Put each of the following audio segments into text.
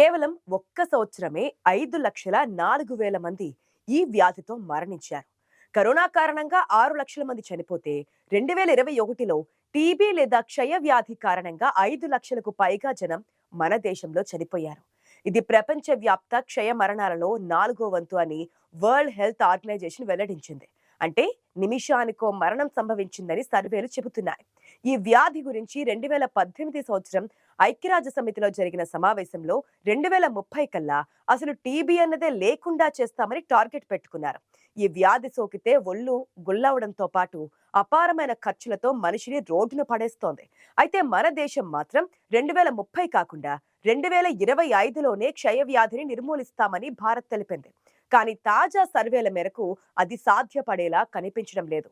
కేవలం ఒక్క సంవత్సరమే 5,04,000 మంది ఈ వ్యాధితో మరణించారు. కరోనా కారణంగా 6 లక్షల మంది చనిపోతే 2021లో టీబీ లేదా క్షయ వ్యాధి కారణంగా 5 లక్షలకు పైగా జనం మన దేశంలో చనిపోయారు. ఇది ప్రపంచ వ్యాప్త క్షయ మరణాలలో 4వ వంతు అని వరల్డ్ హెల్త్ ఆర్గనైజేషన్ వెల్లడించింది. అంటే నిమిషానికో మరణం సంభవించిందని సర్వేలు చెబుతున్నాయి. ఈ వ్యాధి గురించి 2018 సంవత్సరం ఐక్యరాజ్య సమితిలో జరిగిన సమావేశంలో 2030 కల్లా అసలు టీబీ అన్నదే లేకుండా చేస్తామని టార్గెట్ పెట్టుకున్నారు. ఈ వ్యాధి సోకితే ఒళ్ళు గుల్లవడంతో పాటు అపారమైన ఖర్చులతో మనిషిని రోడ్డున పడేస్తోంది. అయితే మన దేశం మాత్రం 2030 కాకుండా 2025లోనే క్షయ వ్యాధిని నిర్మూలిస్తామని భారత్ తెలిపింది. కానీ తాజా సర్వేల మేరకు అది సాధ్యపడేలా కనిపించడం లేదు.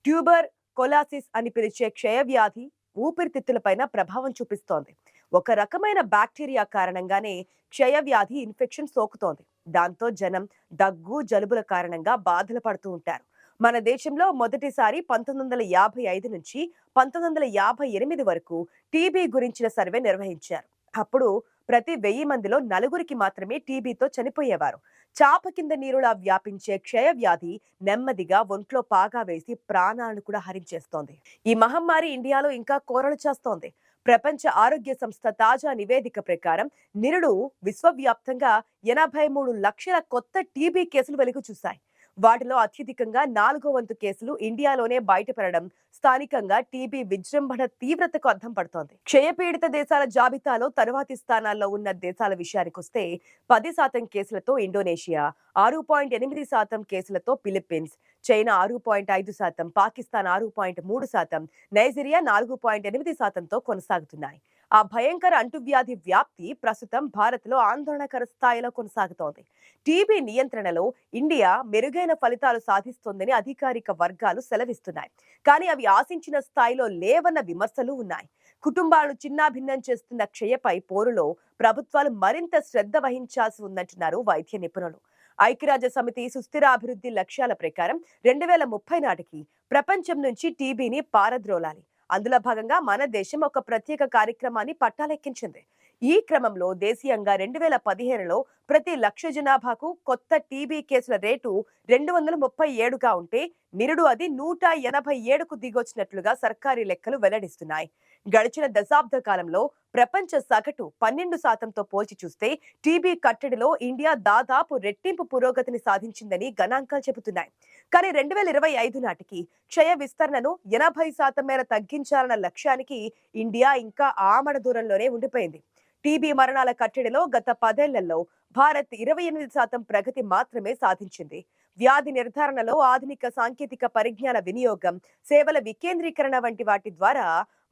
ట్యూబర్ కొలాసిస్ అని పిలిచే క్షయ వ్యాధి ఊపిరితిత్తులపైన ప్రభావం చూపిస్తోంది. ఒక రకమైన బ్యాక్టీరియా కారణంగానే క్షయ వ్యాధి ఇన్ఫెక్షన్ సోకుతోంది. దాంతో జనం దగ్గు జలుబుల కారణంగా బాధలు పడుతూ ఉంటారు. మన దేశంలో మొదటిసారి 1955 నుంచి 1958 వరకు టీబీ గురించిన సర్వే నిర్వహించారు. అప్పుడు ప్రతి 1000 మందిలో 4కి మాత్రమే టీబీతో చనిపోయేవారు. చాప కింద నీరులా వ్యాపించే క్షయ వ్యాధి నెమ్మదిగా ఒంట్లో పాగా వేసి ప్రాణాలను కూడా హరించేస్తోంది. ఈ మహమ్మారి ఇండియాలో ఇంకా కోరలు చేస్తోంది. ప్రపంచ ఆరోగ్య సంస్థ తాజా నివేదిక ప్రకారం నిరుడు విశ్వవ్యాప్తంగా 83 లక్షల కొత్త టీబీ కేసులు వెలుగు చూశాయి. వాటిలో అత్యధికంగా 4వ వంతు కేసులు ఇండియాలోనే బయటపడడం స్థానికంగా టీబీ విజృంభణ తీవ్రతకు అద్దం పడుతోంది. క్షయపీడిత దేశాల జాబితాలో తరువాతి స్థానాల్లో ఉన్న దేశాల విషయానికొస్తే 10% కేసులతో ఇండోనేషియా, 6.8% కేసులతో ఫిలిప్పీన్స్, చైనా 6.5%, పాకిస్తాన్ 6.3%, నైజీరియా 4.8%తో కొనసాగుతున్నాయి. ఆ భయంకర అంటువ్యాధి వ్యాప్తి ప్రస్తుతం భారత్లో ఆందోళనకర స్థాయిలో కొనసాగుతోంది. టీబీ నియంత్రణలో ఇండియా మెరుగైన ఫలితాలు సాధిస్తోందని అధికారిక వర్గాలు సెలవిస్తున్నాయి. కానీ అవి ఆశించిన స్థాయిలో లేవన్న విమర్శలు ఉన్నాయి. కుటుంబాలను చిన్నాభిన్నం చేస్తున్న క్షయపై పోరులో ప్రభుత్వాలు మరింత శ్రద్ధ వహించాల్సి ఉందంటున్నారు వైద్య నిపుణులు. ఐక్యరాజ్య సమితి సుస్థిర అభివృద్ధి లక్ష్యాల ప్రకారం 2030 నాటికి ప్రపంచం నుంచి టీబీని పారద్రోలాలి. అందులో భాగంగా మన దేశం ఒక ప్రత్యేక కార్యక్రమాన్ని పట్టాలెక్కించింది. ఈ క్రమంలో దేశీయంగా 2015లో ప్రతి 1,00,000 జనాభాకు కొత్త టీబీ కేసుల రేటు 237గా ఉంటే నిరుడు అది 187కు దిగొచ్చినట్లుగా సర్కారీ లెక్కలు వెల్లడిస్తున్నాయి. గడిచిన దశాబ్ద కాలంలో ప్రపంచ సగటు 12%తో పోల్చి చూస్తే టీబీ కట్టడిలో ఇండియా దాదాపు రెట్టింపు పురోగతిని సాధించిందని గణాంకాలు చెబుతున్నాయి. కానీ 2025 నాటికి క్షయ విస్తరణను 80% మేర తగ్గించాలన్న లక్ష్యానికి ఇండియా ఇంకా ఆమడ దూరంలోనే ఉండిపోయింది. టీబీ మరణాల కట్టడిలో గత 10 ఏళ్లలో భారత్ 28% ప్రగతి మాత్రమే సాధించింది. వ్యాధి నిర్ధారణలో ఆధునిక సాంకేతిక పరిజ్ఞాన వినియోగం, సేవల వికేంద్రీకరణ వంటి వాటి ద్వారా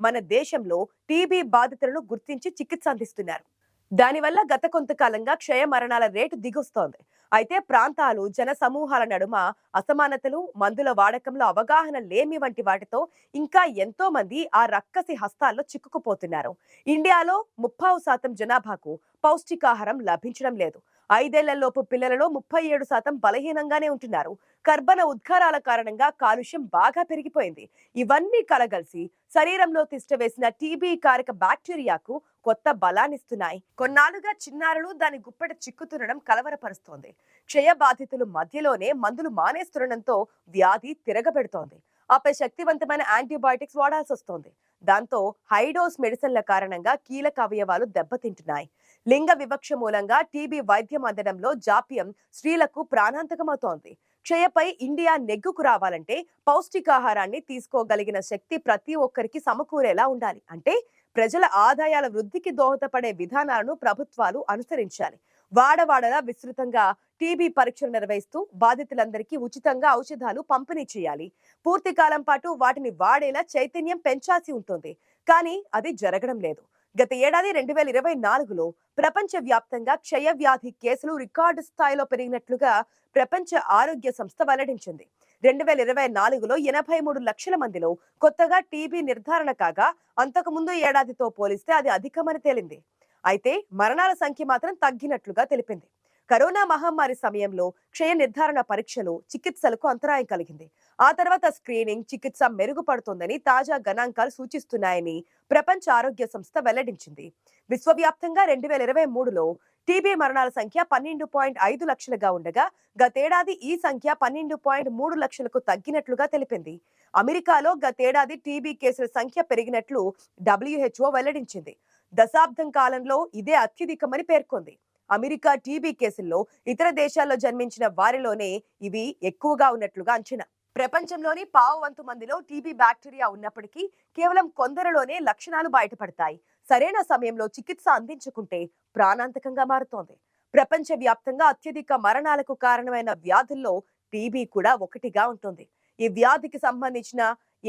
మన దేశంలో టీబీ బాధితులను గుర్తించి చికిత్స అందిస్తున్నారు. దానివల్ల గత కొంతకాలంగా క్షయ మరణాల రేటు దిగొస్తోంది. అయితే ప్రాంతాలు, జన సమూహాల నడుమ అసమానతలు, మందుల వాడకంలో అవగాహన లేమి వంటి వాటితో ఇంకా ఎంతో మంది ఆ రక్కసి హస్తాల్లో చిక్కుకుపోతున్నారు. ఇండియాలో 30% జనాభాకు పౌష్టికాహారం లభించడం లేదు. 5 ఏళ్లలోపు పిల్లలలో 37% బలహీనంగానే ఉంటున్నారు. కర్బన ఉద్గారాల కారణంగా కాలుష్యం బాగా పెరిగిపోయింది. ఇవన్నీ కలగలిసి శరీరంలో తిష్టవేసిన టీబీ కారక బ్యాక్టీరియాకు కొత్త బలాన్నిస్తున్నాయి. కొన్నాళ్లుగా చిన్నారులు దాని గుప్పెట చిక్కుతుండడం కలవరపరుస్తోంది. క్షయ బాధితులు మధ్యలోనే మందులు మానేస్తుండటంతో వ్యాధి తిరగబెడుతోంది. ఆపై శక్తివంతమైన యాంటీబయాటిక్స్ వాడాల్సి వస్తోంది. దాంతో హైడోస్ మెడిసిన్ల కారణంగా కీలక అవయవాలు దెబ్బతింటున్నాయి. లింగ వివక్ష మూలంగా టీబీ వైద్యం అందడంలో జాప్యం స్త్రీలకు ప్రాణాంతకమవుతోంది. క్షయపై ఇండియా నెగ్గుకు రావాలంటే పౌష్టికాహారాన్ని తీసుకోగలిగిన శక్తి ప్రతి ఒక్కరికి సమకూరేలా ఉండాలి. అంటే ప్రజల ఆదాయాల వృద్ధికి దోహదపడే విధానాలను ప్రభుత్వాలు అనుసరించాలి. వాడవాడలా విస్తృతంగా టీబీ పరీక్షలు నిర్వహిస్తూ బాధితులందరికీ ఉచితంగా ఔషధాలు పంపిణీ చేయాలి. పూర్తి కాలం పాటు వాటిని వాడేలా చైతన్యం పెంచాల్సి ఉంటుంది. కానీ అది జరగడం లేదు. గత ఏడాది 2024లో ప్రపంచ వ్యాప్తంగా క్షయ వ్యాధి కేసులు రికార్డు స్థాయిలో పెరిగినట్లుగా ప్రపంచ ఆరోగ్య సంస్థ వెల్లడించింది. 2024లో 83 లక్షల మందిలో కొత్తగా టీబీ నిర్ధారణ కాగా అంతకుముందు ఏడాదితో పోలిస్తే అది అధికమని తేలింది. అయితే మరణాల సంఖ్య మాత్రం తగ్గినట్లుగా తెలిపింది. కరోనా మహమ్మారి సమయంలో క్షయ నిర్ధారణ పరీక్షలు చికిత్సలకు అంతరాయం కలిగింది. ఆ తర్వాత స్క్రీనింగ్ చికిత్స మెరుగుపడుతోందని తాజా గణాంకాలు సూచిస్తున్నాయని ప్రపంచ ఆరోగ్య సంస్థ వెల్లడించింది. విశ్వవ్యాప్తంగా 2023లో టీబీ మరణాల సంఖ్య 12.5 లక్షలుగా ఉండగా గతేడాది ఈ సంఖ్య 12.3 లక్షలకు తగ్గినట్లుగా తెలిపింది. అమెరికాలో గతేడాది టీబీ కేసుల సంఖ్య పెరిగినట్లు WHO వెల్లడించింది. దశాబ్దం కాలంలో ఇదే అత్యధికమని పేర్కొంది. అమెరికా టీబీ కేసుల్లో ఇతర దేశాల్లో జన్మించిన వారిలోనే ఇవి ఎక్కువగా ఉన్నట్లుగా అంచనా. ప్రపంచంలోని పావు వంతు మందిలో టీబీ బ్యాక్టీరియా ఉన్నప్పటికీ కేవలం కొందరిలోనే లక్షణాలు బయటపడతాయి. సరైన సమయంలో చికిత్స అందించుకుంటే ప్రాణాంతకంగా మారుతోంది. ప్రపంచ వ్యాప్తంగా అత్యధిక మరణాలకు కారణమైన వ్యాధుల్లో టీబీ కూడా ఒకటిగా ఉంటుంది. ఈ వ్యాధికి సంబంధించిన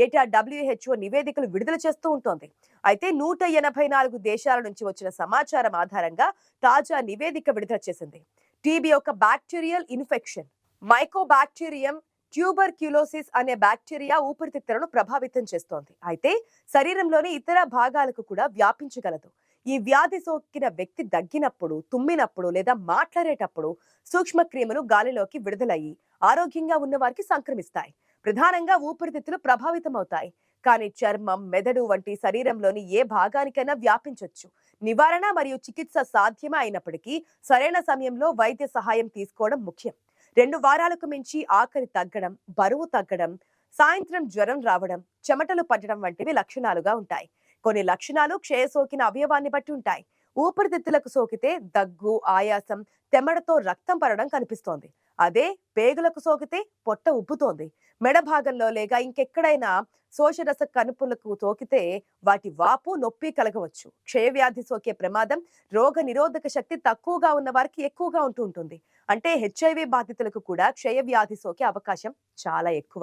ఏటా WHO నివేదికలు విడుదల చేస్తూ ఉంటుంది. అయితే 184 దేశాల నుంచి వచ్చిన సమాచారం ఆధారంగా తాజా నివేదిక విడుదల చేసింది. టీబీ ఒక బ్యాక్టీరియల్ ఇన్ఫెక్షన్. మైకోబాక్టీరియం ట్యూబర్క్యులోసిస్ అనే బ్యాక్టీరియా ఊపిరితిత్తులను ప్రభావితం చేస్తోంది. అయితే శరీరంలోని ఇతర భాగాలకు కూడా వ్యాపించగలదు. ఈ వ్యాధి సోకిన వ్యక్తి దగ్గినప్పుడు, తుమ్మినప్పుడు లేదా మాట్లాడేటప్పుడు సూక్ష్మక్రిములు గాలిలోకి విడుదలయ్యి ఆరోగ్యంగా ఉన్న వారికి సంక్రమిస్తాయి. ప్రధానంగా ఊపిరితిత్తులు ప్రభావితమవుతాయి. కానీ చర్మం, మెదడు వంటి శరీరంలోని ఏ భాగానికైనా వ్యాపించవచ్చు. నివారణ మరియు చికిత్స సాధ్యమే అయినప్పటికీ సరైన సమయంలో వైద్య సహాయం తీసుకోవడం ముఖ్యం. 2 వారాలకు మించి ఆకలి తగ్గడం, బరువు తగ్గడం, సాయంత్రం జ్వరం రావడం, చెమటలు పట్టడం వంటివి లక్షణాలుగా ఉంటాయి. కొన్ని లక్షణాలు క్షయ సోకిన అవయవాన్ని బట్టి ఉంటాయి. ఊపిరితిత్తులకు సోకితే దగ్గు, ఆయాసం, తెమ్మడతో రక్తం పడడం కనిపిస్తోంది. అదే పేగులకు సోకితే పొట్ట ఉబ్బుతోంది. మెడ భాగంలో లేక ఇంకెక్కడైనా శోషరస కణుపులకు సోకితే వాటి వాపు, నొప్పి కలగవచ్చు. క్షయవ్యాధి సోకే ప్రమాదం రోగ నిరోధక శక్తి తక్కువగా ఉన్న వారికి ఎక్కువగా ఉంటుంది. అంటే HIV బాధితులకు కూడా క్షయవ్యాధి సోకే అవకాశం చాలా ఎక్కువ.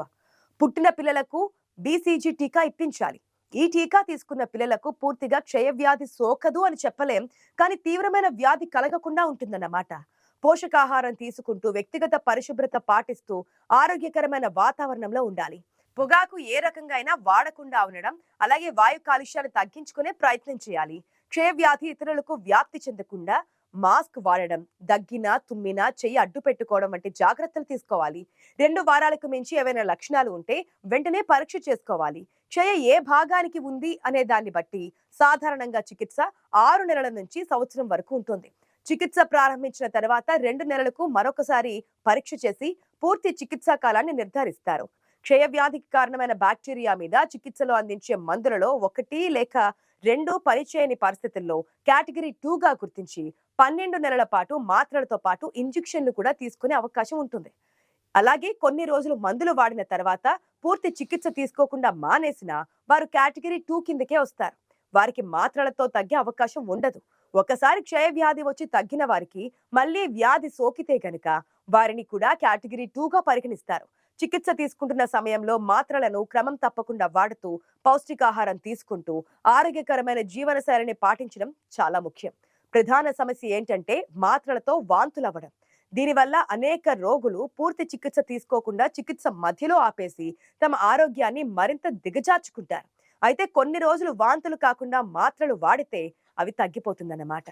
పుట్టిన పిల్లలకు BCG టీకా ఇప్పించాలి. ఈ టీకా తీసుకున్న పిల్లలకు పూర్తిగా క్షయవ్యాధి సోకదు అని చెప్పలేం, కానీ తీవ్రమైన వ్యాధి కలగకుండా ఉంటుందన్నమాట. పోషకాహారం తీసుకుంటూ, వ్యక్తిగత పరిశుభ్రత పాటిస్తూ ఆరోగ్యకరమైన వాతావరణంలో ఉండాలి. పొగాకు ఏ రకంగా అయినా వాడకుండా ఉండడం, అలాగే వాయు కాలుష్యాన్ని తగ్గించుకునే ప్రయత్నం చేయాలి. క్షయవ్యాధి ఇతరులకు వ్యాప్తి చెందకుండా మాస్క్ వాడడం, దగ్గినా, తుమ్మినా చెయ్యి అడ్డు పెట్టుకోవడం వంటి జాగ్రత్తలు తీసుకోవాలి. 2 వారాలకు మించి ఏవైనా లక్షణాలు ఉంటే వెంటనే పరీక్ష చేసుకోవాలి. క్షయ ఏ భాగానికి ఉంది అనే దాన్ని బట్టి సాధారణంగా చికిత్స 6 నెలల నుంచి సంవత్సరం వరకు ఉంటుంది. చికిత్స ప్రారంభించిన తర్వాత 2 నెలలకు మరొకసారి పరీక్ష చేసి పూర్తి చికిత్సా కాలాన్ని నిర్ధారిస్తారు. క్షయ వ్యాధికి కారణమైన బ్యాక్టీరియా మీద చికిత్సలో అందించే మందులలో 1 లేక 2 పనిచేయని పరిస్థితుల్లో కేటగిరీ 2గా గుర్తించి 12 నెలల పాటు మాత్రలతో పాటు ఇంజెక్షన్లు కూడా తీసుకునే అవకాశం ఉంటుంది. అలాగే కొన్ని రోజులు మందులు వాడిన తర్వాత పూర్తి చికిత్స తీసుకోకుండా మానేసినా వారు కేటగిరీ 2 కిందకే వస్తారు. వారికి మాత్రలతో తగ్గే అవకాశం ఉండదు. ఒకసారి క్షయ వ్యాధి వచ్చి తగ్గిన వారికి మళ్ళీ వ్యాధి సోకితే గనుక వారిని కూడా కేటగిరీ 2గా పరిగణిస్తారు. చికిత్స తీసుకుంటున్న సమయంలో మాత్రలను క్రమం తప్పకుండా వాడుతూ పౌష్టికాహారం తీసుకుంటూ ఆరోగ్యకరమైన జీవనశైలిని పాటించడం చాలా ముఖ్యం. ప్రధాన సమస్య ఏంటంటే మాత్రలతో వాంతులవ్వడం. దీనివల్ల అనేక రోగులు పూర్తి చికిత్స తీసుకోకుండా చికిత్స మధ్యలో ఆపేసి తమ ఆరోగ్యాన్ని మరింత దిగజార్చుకుంటారు. అయితే కొన్ని రోజులు వాంతులు కాకుండా మాత్రలు వాడితే అవి తగ్గిపోతుందన్నమాట.